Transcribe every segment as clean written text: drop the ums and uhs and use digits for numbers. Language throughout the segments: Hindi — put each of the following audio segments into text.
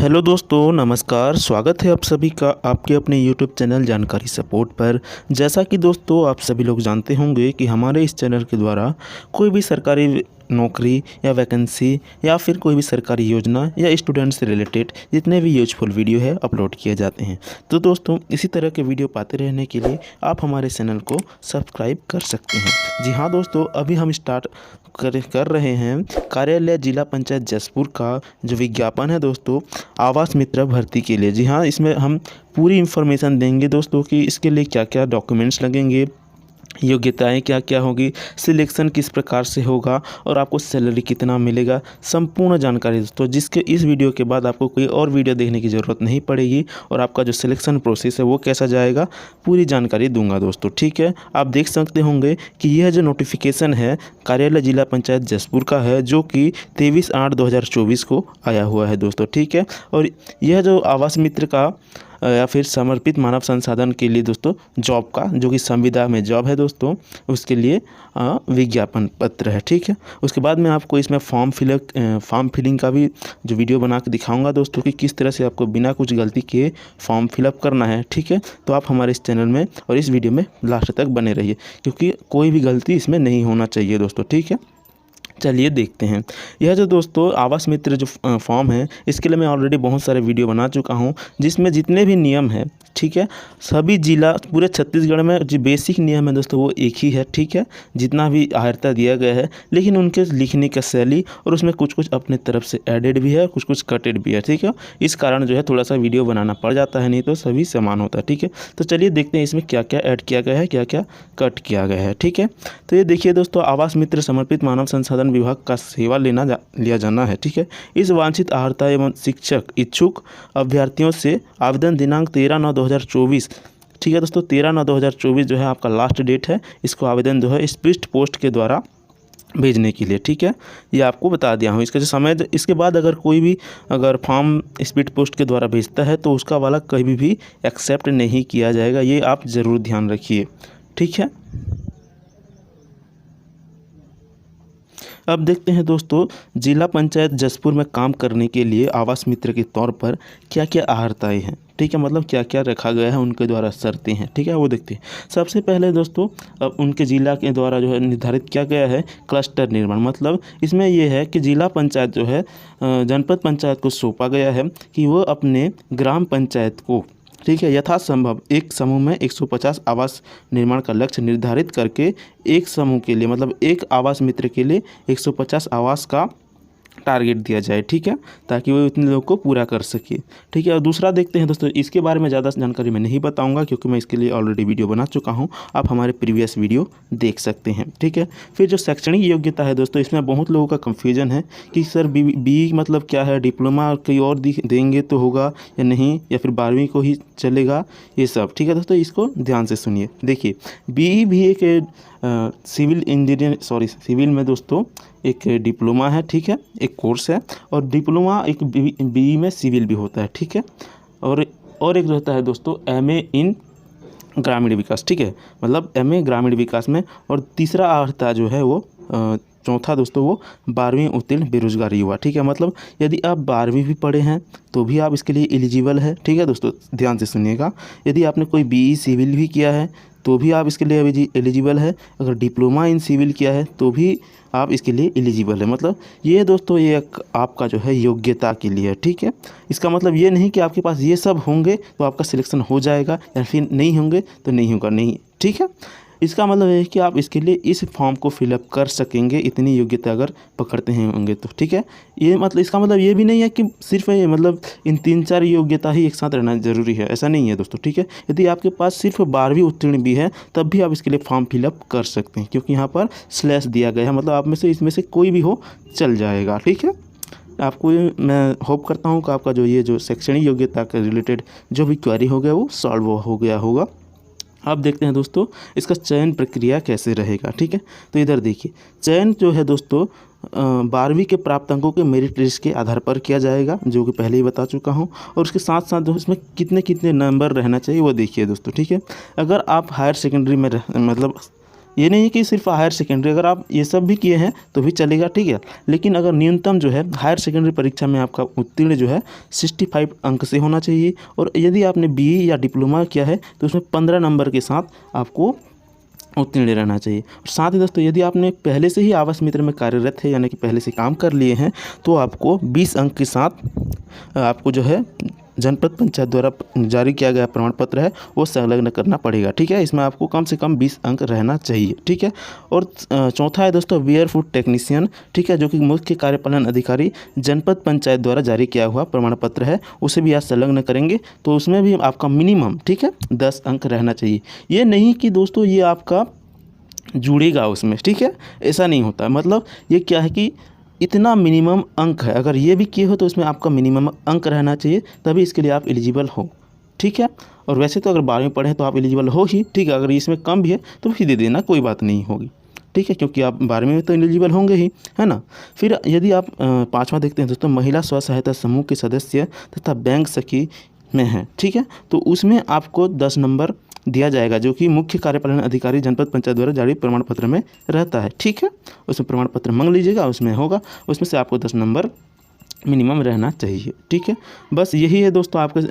हेलो दोस्तों, नमस्कार। स्वागत है आप सभी का आपके अपने यूट्यूब चैनल जानकारी सपोर्ट पर। जैसा कि दोस्तों आप सभी लोग जानते होंगे कि हमारे इस चैनल के द्वारा कोई भी सरकारी नौकरी या वैकेंसी या फिर कोई भी सरकारी योजना या स्टूडेंट से रिलेटेड जितने भी यूजफुल वीडियो है अपलोड किए जाते हैं। तो दोस्तों इसी तरह के वीडियो पाते रहने के लिए आप हमारे चैनल को सब्सक्राइब कर सकते हैं। जी हाँ दोस्तों, अभी हम स्टार्ट कर रहे हैं कार्यालय जिला पंचायत जसपुर का जो विज्ञापन है दोस्तों, आवास मित्र भर्ती के लिए। जी हाँ, इसमें हम पूरी इन्फॉर्मेशन देंगे दोस्तों कि इसके लिए क्या क्या डॉक्यूमेंट्स लगेंगे, योग्यताएं क्या क्या होगी, सिलेक्शन किस प्रकार से होगा और आपको सैलरी कितना मिलेगा, संपूर्ण जानकारी दोस्तों, जिसके इस वीडियो के बाद आपको कोई और वीडियो देखने की ज़रूरत नहीं पड़ेगी और आपका जो सिलेक्शन प्रोसेस है वो कैसा जाएगा पूरी जानकारी दूंगा दोस्तों। ठीक है, आप देख सकते होंगे कि यह जो नोटिफिकेशन है कार्यालय जिला पंचायत जसपुर का है, जो कि 23/8/2024 को आया हुआ है दोस्तों। ठीक है, और यह जो आवास मित्र का या फिर समर्पित मानव संसाधन के लिए दोस्तों जॉब का, जो कि संविदा में जॉब है दोस्तों, उसके लिए विज्ञापन पत्र है। ठीक है, उसके बाद मैं आपको इसमें फॉर्म फिलिंग का भी जो वीडियो बना के दिखाऊंगा दोस्तों कि किस तरह से आपको बिना कुछ गलती किए फॉर्म फिलअप करना है। ठीक है, तो आप हमारे इस चैनल में और इस वीडियो में लास्ट तक बने रहिए, क्योंकि कोई भी गलती इसमें नहीं होना चाहिए दोस्तों। ठीक है, चलिए देखते हैं। यह जो दोस्तों आवास मित्र जो फॉर्म है, इसके लिए मैं ऑलरेडी बहुत सारे वीडियो बना चुका हूं, जिसमें जितने भी नियम है, ठीक है, सभी जिला पूरे छत्तीसगढ़ में जो बेसिक नियम है दोस्तों वो एक ही है। ठीक है, जितना भी आयरता दिया गया है, लेकिन उनके लिखने का शैली और उसमें कुछ कुछ अपने तरफ से एडेड भी है, कुछ कुछ कटेड भी है। ठीक है, इस कारण जो है थोड़ा सा वीडियो बनाना पड़ जाता है, नहीं तो सभी समान होता है। ठीक है, तो चलिए देखते हैं इसमें क्या क्या ऐड किया गया है, क्या क्या कट किया गया है। ठीक है, तो ये देखिए दोस्तों, आवास मित्र समर्पित मानव संसाधन विभाग का सेवा लिया जाना है। ठीक है, इस वांछित आहारता एवं शिक्षक इच्छुक अभ्यर्थियों से आवेदन दिनांक 13/9/2024। ठीक है दोस्तों, 13/9/2024 जो है आपका लास्ट डेट है। इसको आवेदन जो है स्पीड पोस्ट के द्वारा भेजने के लिए। ठीक है, ये आपको बता दिया हूँ इसका जो समय। इसके बाद अगर कोई भी फॉर्म स्पीड पोस्ट के द्वारा भेजता है तो उसका वाला कभी भी एक्सेप्ट नहीं किया जाएगा, ये आप ज़रूर ध्यान रखिए। ठीक है, अब देखते हैं दोस्तों जिला पंचायत जसपुर में काम करने के लिए आवास मित्र के तौर पर क्या क्या आहारताएँ हैं। ठीक है, मतलब क्या क्या रखा गया है, उनके द्वारा शर्तें हैं। ठीक है, वो देखते हैं। सबसे पहले दोस्तों अब उनके ज़िला के द्वारा जो है निर्धारित किया गया है क्लस्टर निर्माण। मतलब इसमें यह है कि जिला पंचायत जो है जनपद पंचायत को सौंपा गया है कि वो अपने ग्राम पंचायत को, ठीक है, यथासंभव एक समूह में 150 आवास निर्माण का लक्ष्य निर्धारित करके एक समूह के लिए, मतलब एक आवास मित्र के लिए 150 आवास का टारगेट दिया जाए। ठीक है, ताकि वो इतने लोगों को पूरा कर सके। ठीक है, और दूसरा देखते हैं दोस्तों, इसके बारे में ज़्यादा जानकारी मैं नहीं बताऊंगा क्योंकि मैं इसके लिए ऑलरेडी वीडियो बना चुका हूं, आप हमारे प्रीवियस वीडियो देख सकते हैं। ठीक है, फिर जो शैक्षणिक योग्यता है दोस्तों, इसमें बहुत लोगों का कन्फ्यूजन है कि सर बी मतलब क्या है, डिप्लोमा कहीं और देंगे तो होगा या नहीं, या फिर 12वीं को ही चलेगा, ये सब। ठीक है दोस्तों, इसको ध्यान से सुनिए। देखिए, बी भी एक सिविल में दोस्तों एक डिप्लोमा है। ठीक है, एक कोर्स है, और डिप्लोमा एक बी में सिविल भी होता है। ठीक है, और एक रहता है दोस्तों एमए इन ग्रामीण विकास। ठीक है, मतलब एमए ग्रामीण विकास में। और तीसरा अर्हता जो है वो चौथा दोस्तों वो 12वीं उत्तीर्ण बेरोजगार युवा। ठीक है, मतलब यदि आप 12वीं भी पढ़े हैं तो भी आप इसके लिए एलिजिबल है। ठीक है दोस्तों, ध्यान से सुनिएगा। यदि आपने कोई बीई सिविल भी किया है तो भी आप इसके लिए एलिजिबल है। अगर डिप्लोमा इन सिविल किया है तो भी आप इसके लिए एलिजिबल है। मतलब ये दोस्तों ये आपका जो है योग्यता के लिए है। ठीक है, इसका मतलब ये नहीं कि आपके पास ये सब होंगे तो आपका सिलेक्शन हो जाएगा, या फिर नहीं होंगे तो नहीं होगा, नहीं। ठीक है, इसका मतलब है कि आप इसके लिए इस फॉर्म को फिलअप कर सकेंगे, इतनी योग्यता अगर पकड़ते हैं होंगे तो। ठीक है, ये मतलब इसका मतलब ये भी नहीं है कि सिर्फ ये मतलब इन 3-4 योग्यता ही एक साथ रहना ज़रूरी है, ऐसा नहीं है दोस्तों। ठीक है, यदि आपके पास सिर्फ 12वीं उत्तीर्ण भी है तब भी आप इसके लिए फॉर्म फिलअप कर सकते हैं, क्योंकि यहाँ पर स्लैश दिया गया है, मतलब आप में से इसमें से कोई भी हो चल जाएगा। ठीक है, आपको मैं होप करता हूँ कि आपका जो ये जो शैक्षणिक योग्यता के रिलेटेड जो भी क्वेरी हो गया वो सॉल्व हो गया होगा। अब देखते हैं दोस्तों इसका चयन प्रक्रिया कैसे रहेगा। ठीक है, तो इधर देखिए, चयन जो है दोस्तों 12वीं के प्राप्त अंकों के मेरिट लिस्ट के आधार पर किया जाएगा, जो कि पहले ही बता चुका हूं। और उसके साथ साथ जो इसमें कितने कितने नंबर रहना चाहिए वो देखिए दोस्तों। ठीक है, अगर आप हायर सेकेंडरी में मतलब ये नहीं कि सिर्फ हायर सेकेंडरी, अगर आप ये सब भी किए हैं तो भी चलेगा, ठीक है। लेकिन अगर न्यूनतम जो है हायर सेकेंडरी परीक्षा में आपका उत्तीर्ण जो है 65 अंक से होना चाहिए, और यदि आपने बीई या डिप्लोमा किया है तो उसमें 15 नंबर के साथ आपको उत्तीर्ण रहना चाहिए। और साथ ही दोस्तों, यदि आपने पहले से ही आवास मित्र में कार्यरत है, यानी कि पहले से काम कर लिए हैं, तो आपको 20 अंक के साथ आपको जो है जनपद पंचायत द्वारा जारी किया गया प्रमाण पत्र है वो संलग्न करना पड़ेगा, ठीक है। इसमें आपको कम से कम 20 अंक रहना चाहिए, ठीक है। और चौथा है दोस्तों वेयर फूड टेक्नीशियन, ठीक है, जो कि मुख्य कार्यपालन अधिकारी जनपद पंचायत द्वारा जारी किया हुआ प्रमाण पत्र है, उसे भी आप संलग्न करेंगे तो उसमें भी आपका मिनिमम, ठीक है, 10 अंक रहना चाहिए। ये नहीं कि दोस्तों ये आपका जुड़ेगा उसमें, ठीक है, ऐसा नहीं होता। मतलब ये क्या है कि इतना मिनिमम अंक है, अगर ये भी किए हो तो उसमें आपका मिनिमम अंक रहना चाहिए, तभी इसके लिए आप एलिजिबल हो, ठीक है। और वैसे तो अगर 12वीं पढ़े तो आप एलिजिबल हो ही, ठीक है। अगर इसमें कम भी है तो भी दे देना, कोई बात नहीं होगी, ठीक है, क्योंकि आप 12वीं में तो एलिजिबल होंगे ही, है ना। फिर यदि आप 5वां देखते हैं दोस्तों, महिला स्व सहायता समूह के सदस्य तथा बैंक सखी में हैं, ठीक है, तो उसमें आपको 10 नंबर दिया जाएगा, जो कि मुख्य कार्यपालन अधिकारी जनपद पंचायत द्वारा जारी प्रमाण पत्र में रहता है, ठीक है। उसमें प्रमाण पत्र मांग लीजिएगा, उसमें होगा, उसमें से आपको 10 नंबर मिनिमम रहना चाहिए, ठीक है। बस यही है दोस्तों, आपके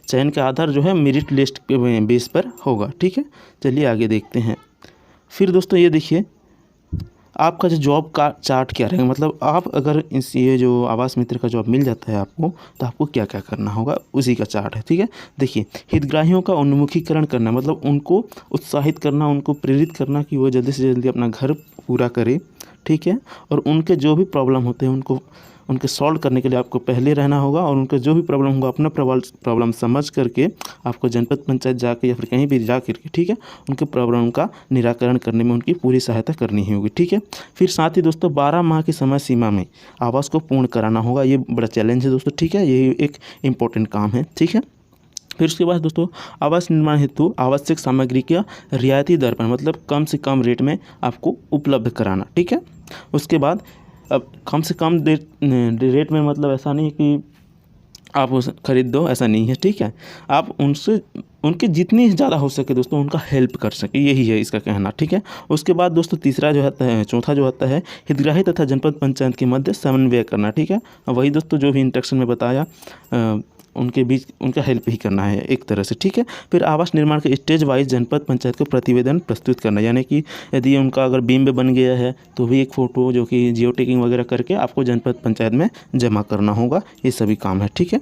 चयन का आधार जो है मेरिट लिस्ट के बेस पर होगा, ठीक है। चलिए आगे देखते हैं। फिर दोस्तों ये देखिए आपका जो जॉब का चार्ट क्या रहेगा, मतलब आप अगर ये जो आवास मित्र का जॉब मिल जाता है आपको, तो आपको क्या क्या करना होगा उसी का चार्ट है, ठीक है। देखिए हितग्राहियों का उन्मुखीकरण करना, मतलब उनको उत्साहित करना, उनको प्रेरित करना कि वो जल्दी से जल्दी अपना घर पूरा करे, ठीक है। और उनके जो भी प्रॉब्लम होते हैं उनके सॉल्व करने के लिए आपको पहले रहना होगा, और उनका जो भी प्रॉब्लम होगा अपना प्रॉब्लम समझ करके आपको जनपद पंचायत जाकर या फिर कहीं भी जा करके, ठीक है, उनके प्रॉब्लम का निराकरण करने में उनकी पूरी सहायता करनी ही होगी, ठीक है। फिर साथ ही दोस्तों 12 माह की समय सीमा में आवास को पूर्ण कराना होगा, ये बड़ा चैलेंज है दोस्तों, ठीक है, यही एक इम्पोर्टेंट काम है, ठीक है। फिर उसके बाद दोस्तों आवास निर्माण हेतु आवश्यक सामग्री का रियायती दर पर, मतलब कम से कम रेट में आपको उपलब्ध कराना, ठीक है। उसके बाद अब कम से कम रेट में मतलब ऐसा नहीं कि आप उसे खरीद दो, ऐसा नहीं है, ठीक है। आप उनके जितनी ज़्यादा हो सके दोस्तों उनका हेल्प कर सके, यही है इसका कहना, ठीक है। उसके बाद दोस्तों चौथा जो होता है हितग्राही तथा जनपद पंचायत के मध्य समन्वय करना, ठीक है। वही दोस्तों जो भी इंस्ट्रक्शन में बताया उनके बीच उनका हेल्प ही करना है एक तरह से, ठीक है। फिर आवास निर्माण के स्टेज वाइज जनपद पंचायत को प्रतिवेदन प्रस्तुत करना, यानी कि यदि उनका अगर बीम में बन गया है तो भी एक फ़ोटो जो कि जियो टैगिंग वगैरह करके आपको जनपद पंचायत में जमा करना होगा, ये सभी काम है, ठीक है,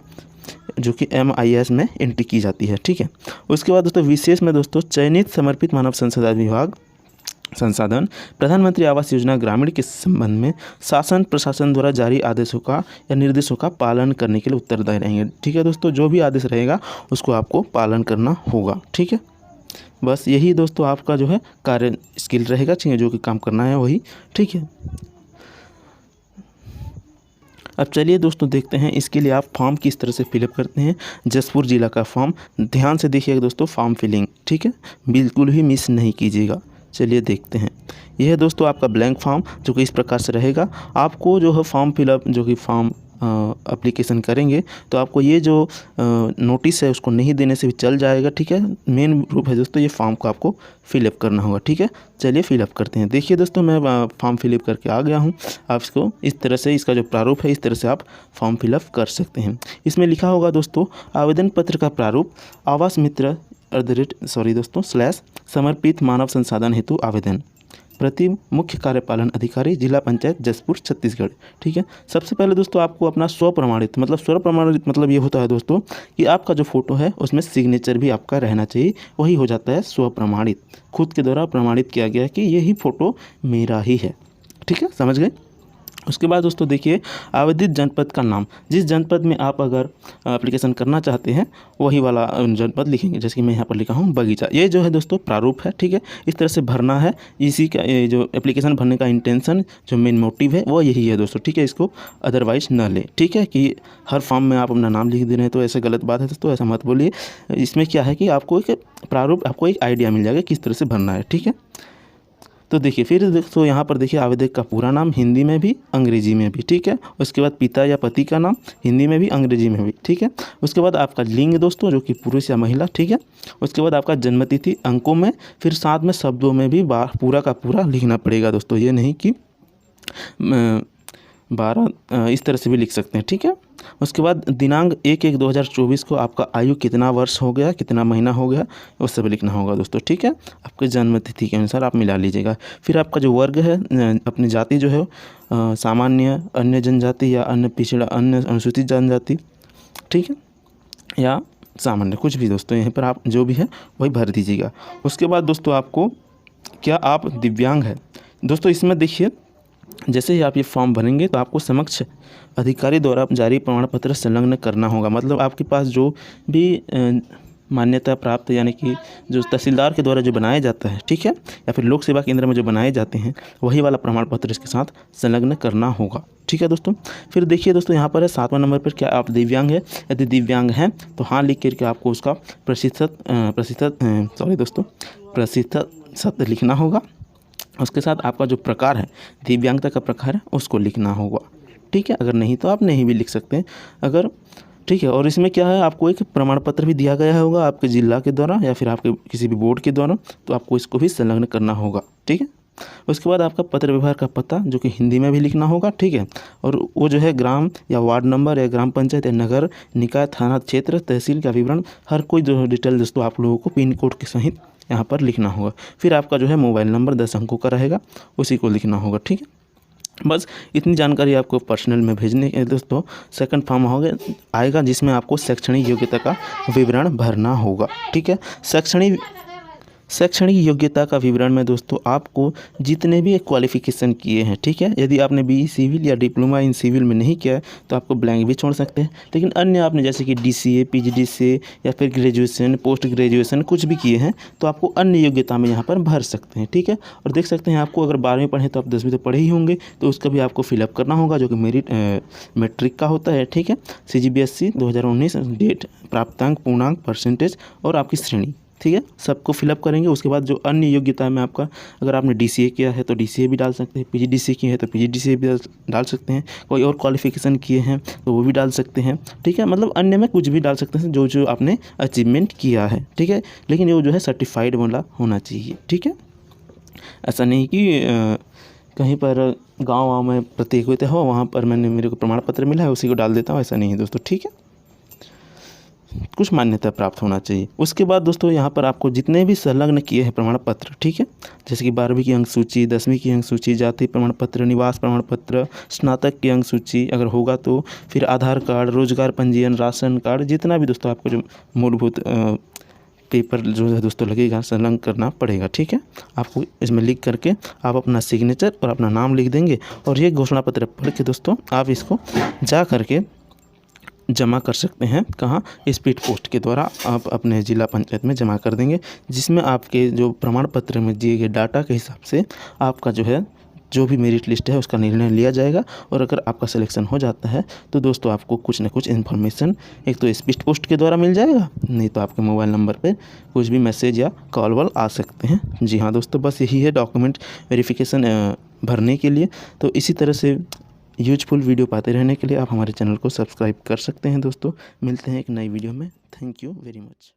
जो कि MIS में एंट्री की जाती है, ठीक है। उसके बाद दोस्तों विशेष में दोस्तों चयनित समर्पित मानव संसाधन विभाग संसाधन प्रधानमंत्री आवास योजना ग्रामीण के संबंध में शासन प्रशासन द्वारा जारी आदेशों का या निर्देशों का पालन करने के लिए उत्तरदायी रहेंगे, ठीक है दोस्तों। जो भी आदेश रहेगा उसको आपको पालन करना होगा, ठीक है। बस यही दोस्तों आपका जो है कार्य स्किल रहेगा, ठीक है, जो कि काम करना है वही, ठीक है। अब चलिए दोस्तों देखते हैं इसके लिए आप फॉर्म किस तरह से फिलअप करते हैं। जसपुर जिला का फॉर्म, ध्यान से देखिएगा दोस्तों फॉर्म फिलिंग, ठीक है, बिल्कुल भी मिस नहीं कीजिएगा। चलिए देखते हैं। यह है दोस्तों आपका ब्लैंक फॉर्म, जो कि इस प्रकार से रहेगा। आपको जो है फॉर्म फिलअप जो कि फॉर्म एप्लीकेशन करेंगे तो आपको ये जो नोटिस है उसको नहीं देने से भी चल जाएगा, ठीक है। मेन रूप है दोस्तों ये फॉर्म को आपको फिलअप करना होगा, ठीक है। चलिए फिलअप करते हैं। देखिए दोस्तों मैं फॉर्म फिलअप करके आ गया हूँ। आप इसको इस तरह से, इसका जो प्रारूप है इस तरह से आप फॉर्म फिलअप कर सकते हैं। इसमें लिखा होगा दोस्तों आवेदन पत्र का प्रारूप आवास मित्र / समर्पित मानव संसाधन हेतु आवेदन, प्रति मुख्य कार्यपालन अधिकारी जिला पंचायत जसपुर छत्तीसगढ़, ठीक है। सबसे पहले दोस्तों आपको अपना स्व प्रमाणित मतलब ये होता है दोस्तों कि आपका जो फोटो है उसमें सिग्नेचर भी आपका रहना चाहिए, वही हो जाता है स्व प्रमाणित, खुद के द्वारा प्रमाणित किया गया है कि यही फ़ोटो मेरा ही है, ठीक है, समझ गए। उसके बाद दोस्तों देखिए आवेदित जनपद का नाम, जिस जनपद में आप अगर एप्लीकेशन करना चाहते हैं वही वाला जनपद लिखेंगे, जैसे कि मैं यहाँ पर लिखा हूँ बगीचा। ये जो है दोस्तों प्रारूप है, ठीक है, इस तरह से भरना है। इसी का ये जो एप्लीकेशन भरने का इंटेंशन, जो मेन मोटिव है वो यही है दोस्तों, ठीक है। इसको अदरवाइज न ले, ठीक है, कि हर फॉर्म में आप अपना नाम लिख दे रहे हैं तो ऐसे गलत बात है दोस्तों, ऐसा मत बोलिए। इसमें क्या है कि आपको एक प्रारूप, आपको एक आइडिया मिल जाएगा किस तरह से भरना है, ठीक है। तो देखिए फिर दोस्तों यहाँ पर देखिए आवेदक का पूरा नाम हिंदी में भी अंग्रेजी में भी, ठीक है। उसके बाद पिता या पति का नाम हिंदी में भी अंग्रेजी में भी, ठीक है। उसके बाद आपका लिंग दोस्तों जो कि पुरुष या महिला, ठीक है। उसके बाद आपका जन्मतिथि अंकों में, फिर साथ में शब्दों में भी पूरा का पूरा लिखना पड़ेगा दोस्तों, ये नहीं कि 12 इस तरह से भी लिख सकते हैं, ठीक है। उसके बाद दिनांक 1/1/2024 को आपका आयु कितना वर्ष हो गया, कितना महीना हो गया, वो सब लिखना होगा दोस्तों, ठीक है। आपके जन्म तिथि के अनुसार आप मिला लीजिएगा। फिर आपका जो वर्ग है, अपनी जाति जो है सामान्य, अन्य जनजाति या अन्य पिछड़ा, अन्य अनुसूचित जनजाति, ठीक है, या सामान्य, कुछ भी दोस्तों यहाँ पर आप जो भी है वही भर दीजिएगा। उसके बाद दोस्तों आपको क्या आप दिव्यांग है दोस्तों, इसमें देखिए जैसे ही आप ये फॉर्म भरेंगे तो आपको समक्ष अधिकारी द्वारा जारी प्रमाण पत्र संलग्न करना होगा। मतलब आपके पास जो भी मान्यता प्राप्त यानी कि जो तहसीलदार के द्वारा जो बनाया जाता है, ठीक है, या फिर लोक सेवा केंद्र में जो बनाए जाते हैं वही वाला प्रमाण पत्र इसके साथ संलग्न करना होगा, ठीक है दोस्तों। फिर देखिए दोस्तों यहाँ पर है 7वां नंबर पर, क्या आप दिव्यांग है। यदि दिव्यांग हैं तो हाँ लिख करके आपको उसका प्रतिशत लिखना होगा। उसके साथ आपका जो प्रकार है, दिव्यांगता का प्रकार है, उसको लिखना होगा, ठीक है। अगर नहीं तो आप नहीं भी लिख सकते हैं अगर, ठीक है। और इसमें क्या है, आपको एक प्रमाण पत्र भी दिया गया होगा आपके जिला के द्वारा या फिर आपके किसी भी बोर्ड के द्वारा, तो आपको इसको भी संलग्न करना होगा, ठीक है। उसके बाद आपका पत्र व्यवहार का पता जो कि हिंदी में भी लिखना होगा, ठीक है। और वो जो है ग्राम या वार्ड नंबर या ग्राम पंचायत या नगर निकाय, थाना, क्षेत्र, तहसील का विवरण, हर कोई जो डिटेल दोस्तों आप लोगों को पिन कोड के सहित यहाँ पर लिखना होगा। फिर आपका जो है मोबाइल नंबर 10 अंकों का रहेगा, उसी को लिखना होगा, ठीक है। बस इतनी जानकारी आपको पर्सनल में भेजने के दोस्तों सेकंड फॉर्म आएगा जिसमें आपको शैक्षणिक योग्यता का विवरण भरना होगा, ठीक है। शैक्षणिक योग्यता का विवरण में दोस्तों आपको जितने भी क्वालिफिकेशन किए हैं, ठीक है, यदि आपने BE सिविल या डिप्लोमा इन सिविल में नहीं किया है तो आपको ब्लैंक भी छोड़ सकते हैं। लेकिन अन्य आपने जैसे कि DCA, PGDCA या फिर ग्रेजुएशन, पोस्ट ग्रेजुएशन कुछ भी किए हैं तो आपको अन्य योग्यता में यहाँ पर भर सकते हैं, ठीक है। और देख सकते हैं आपको अगर 12वीं पढ़े तो आप 10वीं तो पढ़े ही होंगे, तो उसका भी आपको फिलअप करना होगा जो कि मैट्रिक का होता है, ठीक है। CGBSE 2019 डेट, प्राप्तांक, पूर्णांक, परसेंटेज और आपकी श्रेणी, ठीक है, सबको फिलअप करेंगे। उसके बाद जो अन्य योग्यता में आपका, अगर आपने DCA किया है तो DCA भी डाल सकते हैं, PGDCA किए हैं तो PGDCA भी डाल सकते हैं, कोई और क्वालिफिकेशन किए हैं तो वो भी डाल सकते हैं, ठीक है। मतलब अन्य में कुछ भी डाल सकते हैं जो जो आपने अचीवमेंट किया है, ठीक है। लेकिन वो जो है सर्टिफाइड वाला होना चाहिए, ठीक है। ऐसा नहीं कि कहीं पर गाँव में प्रतियोगिता हो वहाँ पर मेरे को प्रमाण पत्र मिला है उसी को डाल देता हूँ, ऐसा नहीं है दोस्तों, ठीक है। कुछ मान्यता प्राप्त होना चाहिए। उसके बाद दोस्तों यहाँ पर आपको जितने भी संलग्न किए हैं प्रमाण पत्र, ठीक है, जैसे कि 12वीं की अंक सूची, 10वीं की अंक सूची, जाति प्रमाण पत्र, निवास प्रमाण पत्र, स्नातक की अंक सूची अगर होगा तो, फिर आधार कार्ड, रोजगार पंजीयन, राशन कार्ड, जितना भी दोस्तों आपको जो मूलभूत पेपर जो है दोस्तों लगेगा संलग्न करना पड़ेगा, ठीक है। आपको इसमें लिख करके आप अपना सिग्नेचर और अपना नाम लिख देंगे और ये घोषणा पत्र पढ़ के दोस्तों आप इसको जा करके जमा कर सकते हैं। कहाँ? स्पीड पोस्ट के द्वारा आप अपने जिला पंचायत में जमा कर देंगे, जिसमें आपके जो प्रमाण पत्र में दिए गए डाटा के हिसाब से आपका जो है जो भी मेरिट लिस्ट है उसका निर्णय लिया जाएगा। और अगर आपका सिलेक्शन हो जाता है तो दोस्तों आपको कुछ ना कुछ इन्फॉर्मेशन एक तो स्पीड पोस्ट के द्वारा मिल जाएगा, नहीं तो आपके मोबाइल नंबर पर कुछ भी मैसेज या कॉल वॉल आ सकते हैं। जी हाँ दोस्तों, बस यही है डॉक्यूमेंट वेरिफिकेशन भरने के लिए। तो इसी तरह से यूजफुल वीडियो पाते रहने के लिए आप हमारे चैनल को सब्सक्राइब कर सकते हैं दोस्तों। मिलते हैं एक नई वीडियो में। Thank you very much.